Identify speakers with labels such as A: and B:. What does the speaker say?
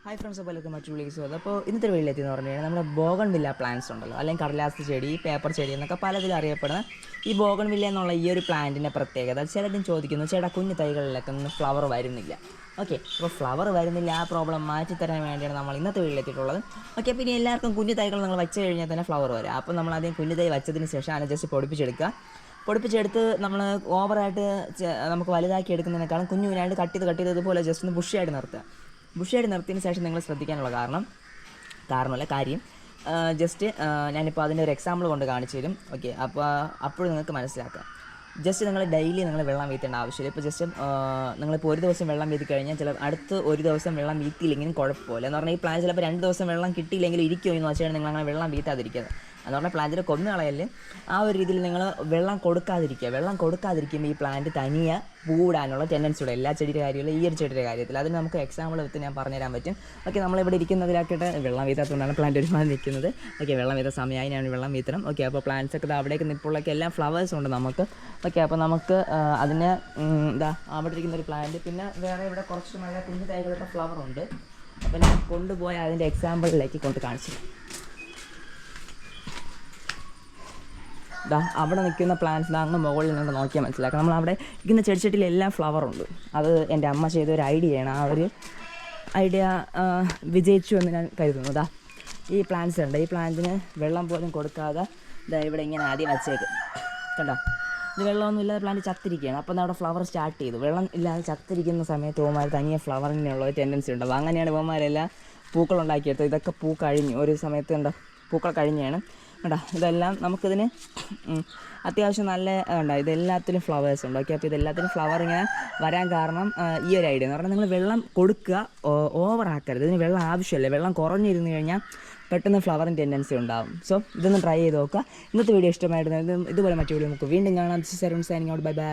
A: Hi friends, അപ്പോൾ എല്ലാവർക്കും മറ്റു വിളിച്ചു. അപ്പോൾ ഇന്നത്തെ വീട്ടിലെത്തിയെന്ന് പറഞ്ഞു കഴിഞ്ഞാൽ നമ്മുടെ ബോഗൺ വില്ല പ്ലാന്റ്സ് ഉണ്ടല്ലോ, അല്ലെങ്കിൽ കടലാസ് ചെടി, പേപ്പർ ചെടി എന്നൊക്കെ പലതിലും അറിയപ്പെടുന്ന ഈ ബോഗൺ വില്ല എന്നുള്ള ഈ ഒരു പ്ലാന്റിൻ്റെ പ്രത്യേകത ചിലരും ചോദിക്കുന്നു, ചേട്ടാ കുഞ്ഞു തൈകളിലൊക്കെ ഒന്നും ഫ്ലവർ വരുന്നില്ല. ഓക്കെ, അപ്പോൾ ഫ്ലവർ വരുന്നില്ല, ആ പ്രോബ്ലം മാറ്റിത്തരാൻ വേണ്ടിയാണ് നമ്മൾ ഇന്നത്തെ വീട്ടിലെത്തിയിട്ടുള്ളത്. ഓക്കെ, പിന്നെ എല്ലാവർക്കും കുഞ്ഞു തൈകൾ നിങ്ങൾ വെച്ച് കഴിഞ്ഞാൽ തന്നെ ഫ്ലവർ വരും. അപ്പോൾ നമ്മൾ ആദ്യം കുഞ്ഞു തൈ വെച്ചതിന് ശേഷം അതിനെ ജസ്റ്റ് പൊടിപ്പിച്ചെടുത്ത് നമ്മൾ ഓവറായിട്ട് നമുക്ക് വലുതാക്കി എടുക്കുന്നതിനേക്കാളും കുഞ്ഞുവിനായിട്ട് കട്ട് ചെയ്ത് ഇതുപോലെ ജസ്റ്റ് ഒന്ന് ബുഷിയായിട്ട് നിർത്തുക. ബുഷിയായിട്ട് നിർത്തിയതിന് ശേഷം നിങ്ങൾ ശ്രദ്ധിക്കാനുള്ള കാര്യം ജസ്റ്റ് ഞാനിപ്പോൾ അതിൻ്റെ ഒരു എക്സാമ്പിൾ കൊണ്ട് കാണിച്ചു തരും. ഓക്കെ, അപ്പോൾ നിങ്ങൾക്ക് മനസ്സിലാക്കാം. ജസ്റ്റ് നിങ്ങൾ ഡെയിലി നിങ്ങൾ വെള്ളം വീത്തേണ്ട ആവശ്യമില്ല. ഇപ്പോൾ ജസ്റ്റ് നിങ്ങളിപ്പോൾ ഒരു ദിവസം വെള്ളം വീത്തി കഴിഞ്ഞാൽ അടുത്ത് ഒരു ദിവസം വെള്ളം വീത്തിയില്ലെങ്കിലും കുഴപ്പമില്ല. എന്ന് പറഞ്ഞാൽ ഈ പ്ലാന്റ് ചിലപ്പോൾ 2 ദിവസം വെള്ളം കിട്ടിയില്ലെങ്കിലും ഇരിക്കുമോ എന്ന് വെച്ചാൽ നിങ്ങൾ അങ്ങനെ വെള്ളം വീത്താതിരിക്കുന്നത്. എന്ന് പറഞ്ഞാൽ പ്ലാന്റിൻ്റെ കൊന്നു കളയല് ആ ഒരു രീതിയിൽ നിങ്ങൾ വെള്ളം കൊടുക്കാതിരിക്കുമ്പോൾ ഈ പ്ലാന്റ് തനിയെ പൂടാനുള്ള ടെൻഡൻസി ഉണ്ട്. എല്ലാ ചെടിയുടെ കാര്യമില്ല, ഈ ഒരു ചെടിയുടെ കാര്യത്തിൽ. അതിന് നമുക്ക് എക്സാമ്പിൾ എടുത്ത് ഞാൻ പറഞ്ഞുതരാൻ പറ്റും. ഓക്കെ, നമ്മളിവിടെ ഇരിക്കുന്നതിലാക്കിയിട്ട് വെള്ളം വീത്താത്തതുകൊണ്ടാണ് പ്ലാന്റ് ഒരുമാതിരി നിൽക്കുന്നത്. ഓക്കെ, വെള്ളം വീത്ത സമയമായി, ഞാൻ വെള്ളം വീത്തണം. ഓക്കെ, അപ്പോൾ പ്ലാന്റ്സ് ഒക്കെ അവിടേക്ക് നിൽപ്പുള്ളൊക്കെ എല്ലാം ഫ്ലവേഴ്സ് ഉണ്ട് നമുക്ക്. ഓക്കെ, അപ്പോൾ നമുക്ക് അതിന് അവിടെ ഇരിക്കുന്നൊരു പ്ലാന്റ്, പിന്നെ വേറെ ഇവിടെ കുറച്ച് നല്ല കുഞ്ഞു തൈകളുടെ ഫ്ലവർ ഉണ്ട്. അപ്പോൾ ഞാൻ കൊണ്ടുപോയി അതിൻ്റെ എക്സാമ്പിളിലേക്ക് കൊണ്ട് കാണിച്ചു. അവിടെ നിൽക്കുന്ന പ്ലാന്റ്സ് അങ്ങ് മുകളിൽ നിന്ന് നോക്കിയാൽ മനസ്സിലാക്കാം. നമ്മളവിടെ ഇരിക്കുന്ന ചെടിച്ചട്ടിയിൽ എല്ലാം ഫ്ലവറുണ്ട്. അത് എൻ്റെ അമ്മ ചെയ്തൊരു ഐഡിയയാണ്. ആ ഒരു ഐഡിയ വിജയിച്ചു എന്ന് ഞാൻ കരുതുന്നു. ഈ പ്ലാന്റ്സ് ഉണ്ട്, ഈ പ്ലാന്റിന് വെള്ളം പോലും കൊടുക്കാതെ ഇവിടെ ഇങ്ങനെ ആദ്യം വച്ചേക്കും. കണ്ടോ, ഇത് വെള്ളമൊന്നും ഇല്ലാതെ പ്ലാന്റ് ചത്തിരിക്കുകയാണ്. അപ്പോൾ അവിടെ ഫ്ലവർ സ്റ്റാർട്ട് ചെയ്തു. വെള്ളം ഇല്ലാതെ ചത്തിരിക്കുന്ന സമയത്ത് ഇവന്മാർ തനിയെ ഫ്ലവറിനുള്ള ഒരു ടെൻഡൻസി ഉണ്ടാവും. അങ്ങനെയാണ് ഇവന്മാരെല്ലാം പൂക്കളുണ്ടാക്കിയെടുത്തത്. ഇതൊക്കെ പൂ കഴിഞ്ഞു, ഒരു സമയത്ത് കണ്ടോ പൂക്കൾ കഴിഞ്ഞാണ്. കേട്ടോ, ഇതെല്ലാം നമുക്കിതിന് അത്യാവശ്യം നല്ല ഇതെല്ലാത്തിലും ഫ്ലവേഴ്സ് ഉണ്ട്. ഓക്കെ, അപ്പോൾ ഇതെല്ലാത്തിലും ഫ്ലവർ ഇങ്ങനെ വരാൻ കാരണം ഈ ഒരു ഐഡിയ എന്ന് പറഞ്ഞാൽ നിങ്ങൾ വെള്ളം കൊടുക്കുക, ഓവറാക്കരുത്. ഇതിന് വെള്ളം ആവശ്യമില്ല. വെള്ളം കുറഞ്ഞിരുന്നു കഴിഞ്ഞാൽ പെട്ടെന്ന് ഫ്ലവറിൻ്റെ ടെൻഡൻസി ഉണ്ടാകും. സോ ഇതൊന്ന് ട്രൈ ചെയ്ത് നോക്കുക. ഇന്നത്തെ വീഡിയോ ഇഷ്ടമായിരുന്നു. ഇതുപോലെ മറ്റു വീഡിയോ നമുക്ക് വീണ്ടും കാണാം. This is Arun signing out. Bye bye.